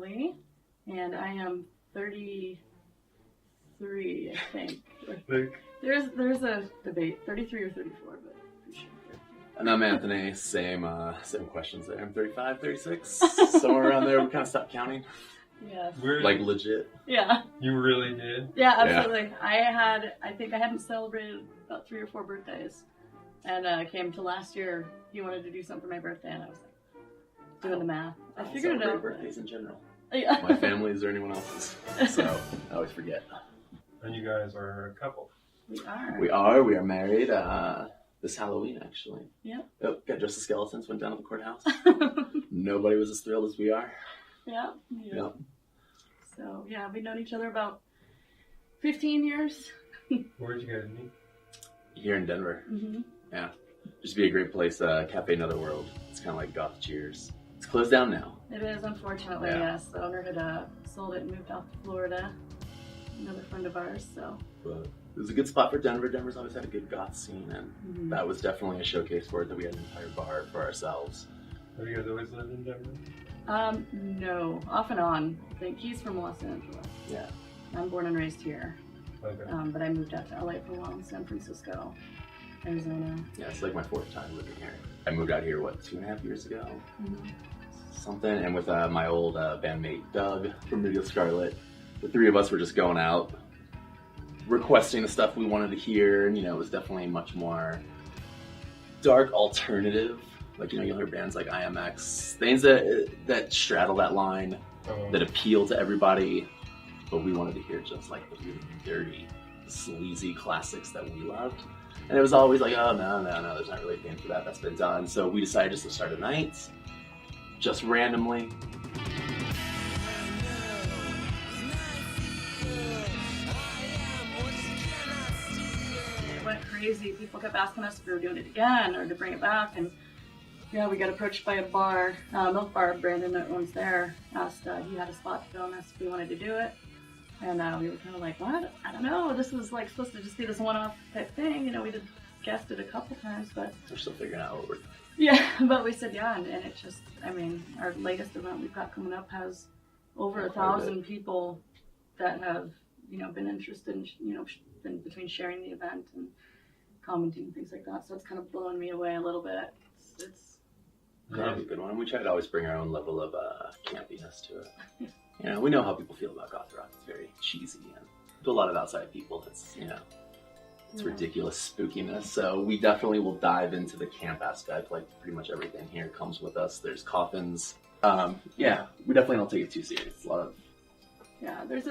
Natalie, and I am 33, I think. There's a debate, 33 or 34, but I'm sure. And I'm Anthony. Same questions there. I'm 35, 36, somewhere around there. We kind of stopped counting. Yeah. Like legit. Yeah. You really did? Yeah, absolutely. Yeah. I think I hadn't celebrated about 3 or 4 birthdays. And I came to last year, he wanted to do something for my birthday, and I was like, doing the math. I figured it out. Birthdays in general. Yeah. My family's or anyone else's. So I always forget. And you guys are a couple. We are. We are married this Halloween, actually. Yeah. Oh, got dressed as skeletons, went down to the courthouse. Nobody was as thrilled as we are. Yeah. Yep. So, yeah, we've known each other about 15 years. Where'd you guys meet? Here in Denver. Mm-hmm. Yeah. Just be a great place, Cafe Netherworld. It's kind of like Goth Cheers. It's closed down now. It is, unfortunately, yes. The owner had sold it and moved out to Florida. Another friend of ours, so. But it was a good spot for Denver. Denver's always had a good goth scene, and that was definitely a showcase for it, that we had an entire bar for ourselves. Have you guys always lived in Denver? No. Off and on. I think he's from Los Angeles. Yeah. I'm born and raised here. Okay. But I moved out to LA for a while in San Francisco, Arizona. Yeah, it's like my 4th time living here. I moved out here, 2.5 years ago? Mm-hmm. Something, and with my old bandmate Doug from Radio Scarlet, the 3 of us were just going out, requesting the stuff we wanted to hear, and it was definitely much more dark alternative. Like, you'll hear bands like IMX, things that straddle that line, that appeal to everybody, but we wanted to hear just like the really dirty, sleazy classics that we loved. And it was always like, oh, no, there's not really a thing for that. That's been done. So we decided just to start a night, just randomly. It went crazy. People kept asking us if we were doing it again or to bring it back. And yeah, we got approached by a bar, Milk Bar. Brandon that owns there asked, he had a spot to go and asked if we wanted to do it. And we were kind of like, what? I don't know. This was like supposed to just be this one-off type thing. We did guessed it a couple times, but we're still figuring out what we're doing. Yeah, but we said yeah, and it just, our latest event we've got coming up has over 1,000 people that have, been interested in, been between sharing the event and commenting and things like that. So it's kind of blowing me away a little bit. It's kind of a good one. We try to always bring our own level of campiness to it. We know how people feel about goth rock. It's very cheesy, and to a lot of outside people, it's it's ridiculous spookiness. So we definitely will dive into the camp aspect. Like pretty much everything here comes with us. There's coffins. We definitely don't take it too serious. It's a lot of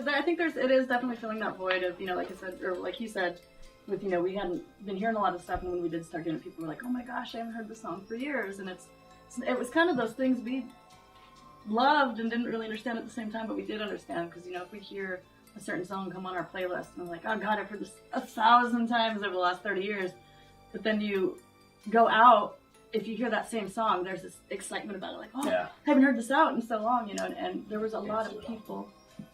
I think it is definitely filling that void of like I said, or like you said, with we hadn't been hearing a lot of stuff, and when we did start getting it, people were like, oh my gosh, I haven't heard this song for years, and it was kind of those things we loved and didn't really understand at the same time, but we did understand, because if we hear a certain song come on our playlist and we're like, oh god, I've heard this 1,000 times over the last 30 years, but then you go out, if you hear that same song, there's this excitement about it, like, I haven't heard this out in so long, and there was a lot of people,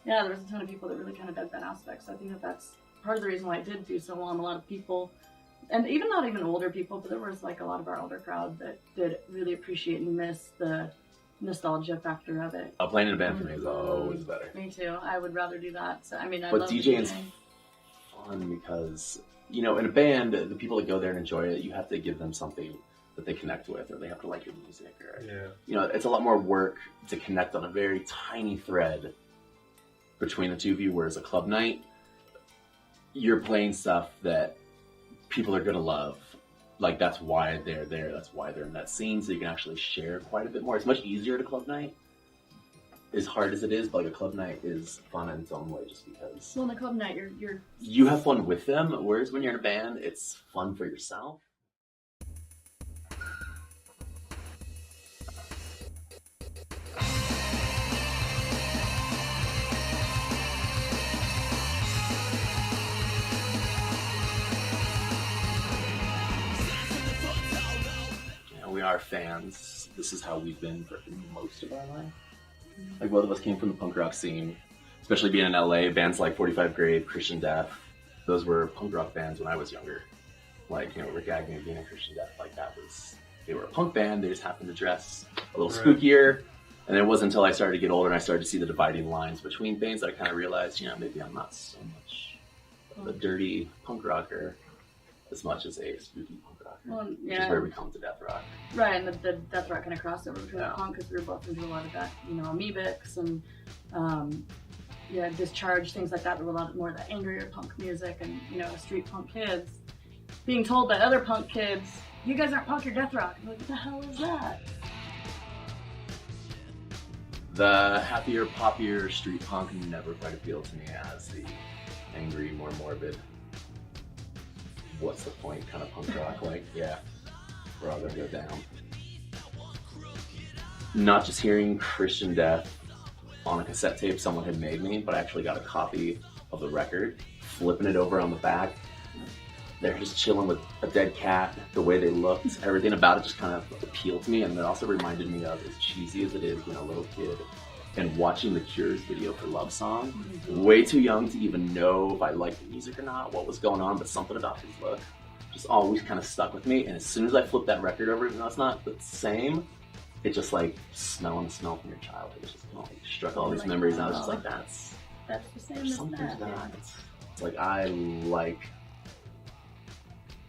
there was a ton of people that really kind of dug that aspect. So I think that's part of the reason why it did do so well. And a lot of people, and even not even older people, but there was like a lot of our older crowd that did really appreciate and miss the nostalgia factor of it. Playing in a band for me is always better. Me too. I would rather do that. So I love DJing's fun because in a band, the people that go there and enjoy it, you have to give them something that they connect with, or they have to like your music, or it's a lot more work to connect on a very tiny thread between the two of you. Whereas a club night, you're playing stuff that people are gonna love. Like, that's why they're there. That's why they're in that scene. So you can actually share quite a bit more. It's much easier to club night, as hard as it is. But like, a club night is fun in its own way, just because. Well, in a club night, you have fun with them. Whereas when you're in a band, it's fun for yourself. We are fans. This is how we've been for most of our life. Like, both of us came from the punk rock scene, especially being in LA. Bands like 45 Grave, Christian Death, those were punk rock bands when I was younger. Like, Rick Agnew being in Christian Death, like, they were a punk band. They just happened to dress a little spookier. And it wasn't until I started to get older and I started to see the dividing lines between things that I kind of realized, maybe I'm not so much of a dirty punk rocker as much as a spooky punk rocker. Well, which is where we come to death rock. Right, and the death rock kind of crossed over between Yeah. the punk because we were both into a lot of that, amoebics and discharge, things like that. There were a lot more of that angrier punk music and, street punk kids being told by other punk kids, you guys aren't punk, you're death rock. I'm like, what the hell is that? The happier, poppier street punk never quite appealed to me as the angry, more morbid, what's the point kind of punk rock. We're all gonna go down. Not just hearing Christian Death on a cassette tape someone had made me, but I actually got a copy of the record, flipping it over on the back. They're just chilling with a dead cat, the way they looked, everything about it just kind of appealed to me, and it also reminded me of, as cheesy as it is, being a little kid and watching the Cure's video for Love Song. Way too young to even know if I liked the music or not, what was going on, but something about his look just always kind of stuck with me. And as soon as I flipped that record over, even though it's not the same, it just smelling the smell from your childhood. It just struck all these memories, and I was just like, that's the same there's as something that. to that. It's like, I like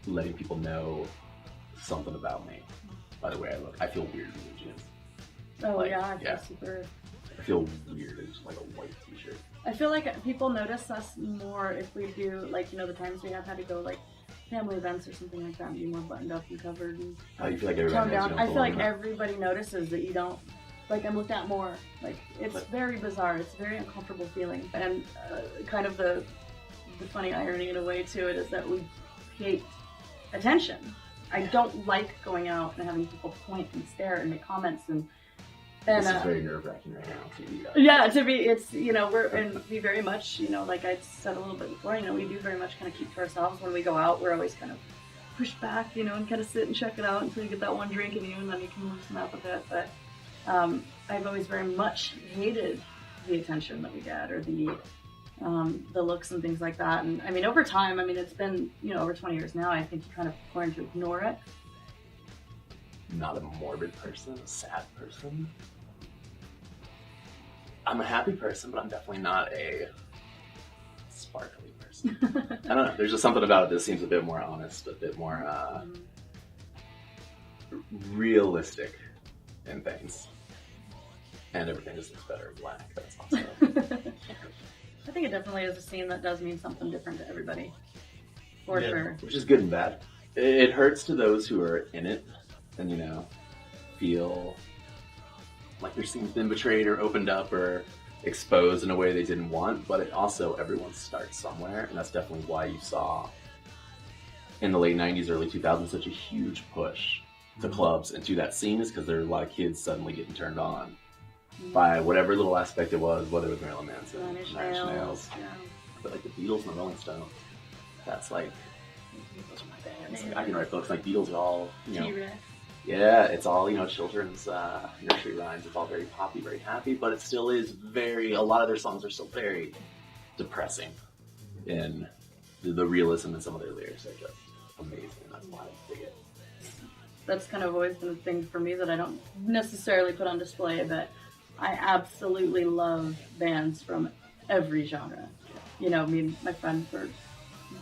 letting people know something about me by the way I look. I feel weird in the gym. Oh I feel super. I feel weird in just a white t-shirt. I feel like people notice us more if we do, the times we have had to go, family events or something like that and be more buttoned up and covered and How you feel like everybody toned knows down. you don't I feel belong like enough. everybody notices that you don't, I'm looked at more. It's very bizarre. It's a very uncomfortable feeling. And kind of the funny irony in a way to it is that we hate attention. I don't like going out and having people point and stare and make comments and this is very nerve-wracking right now to be we very much, like I said a little bit before, we do very much kind of keep to ourselves. When we go out, we're always kind of pushed back, and kind of sit and check it out until you get that one drink in you, and then you can loosen up a bit. But I've always very much hated the attention that we get, or the looks and things like that. And I mean, over time, it's been, over 20 years now, I think you kind of learn to ignore it. Not a morbid person, a sad person. I'm a happy person, but I'm definitely not a sparkly person. I don't know. There's just something about it that seems a bit more honest, a bit more realistic in things. And everything just looks better in black. That's awesome. I think it definitely is a scene that does mean something different to everybody. For sure. Which is good and bad. It hurts to those who are in it and, feel like their scene's been betrayed or opened up or exposed in a way they didn't want, but it also, everyone starts somewhere, and that's definitely why you saw in the late 90s, early 2000s such a huge push to clubs and to that scene, is because there are a lot of kids suddenly getting turned on by whatever little aspect it was, whether it was Marilyn Manson, Nine Inch Nails, but the Beatles and the Rolling Stones, that's those are my bands. I can write books like Beatles are all, T-Rex. Yeah, it's all, children's nursery rhymes. It's all very poppy, very happy, but it still is a lot of their songs are still very depressing in the realism in some of their lyrics are just amazing. That's why I dig it. That's kind of always been a thing for me that I don't necessarily put on display, but I absolutely love bands from every genre. My friend were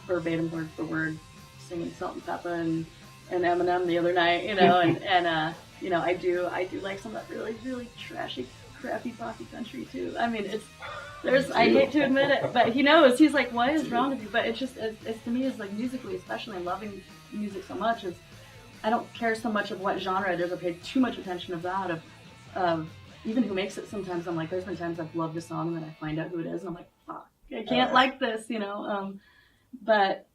verbatim word for word singing Salt and Peppa and Eminem the other night, I do like some of that really, really trashy, crappy poppy country too. I hate to admit it, but he knows. He's like, what is wrong with you? But it's just, it's to me, it's like musically, especially loving music so much, is I don't care so much of what genre it is. I pay too much attention of that, of even who makes it. Sometimes I'm like, there's been times I've loved a song and then I find out who it is and I'm like, fuck, I can't like this, but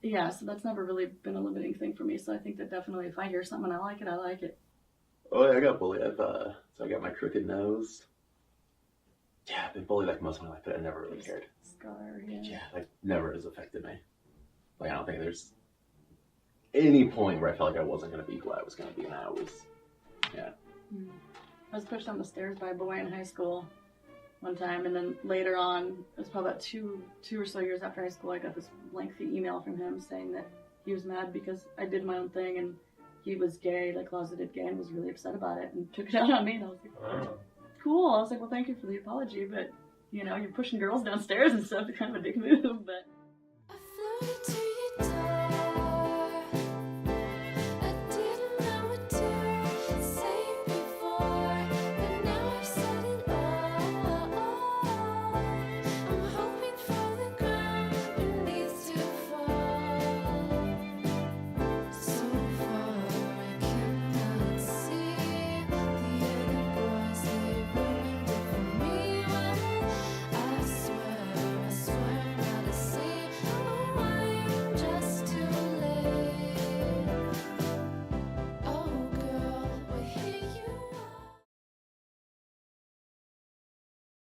yeah, so that's never really been a limiting thing for me. So I think that definitely if I hear something and I like it, I like it. Oh, yeah, I got bullied. So I got my crooked nose. Yeah, I've been bullied most of my life, but I never really cared. Scar, Never has affected me. I don't think there's any point where I felt like I wasn't going to be who I was going to be, and I was, I was pushed down the stairs by a boy in high school one time, and then later on, it was probably about two or so years after high school, I got this lengthy email from him saying that he was mad because I did my own thing and he was gay, like closeted gay, and was really upset about it and took it out on me. And I was like, Oh. cool. I was like, well, thank you for the apology, but you know, you're pushing girls downstairs and stuff. It's kind of a dick move, but.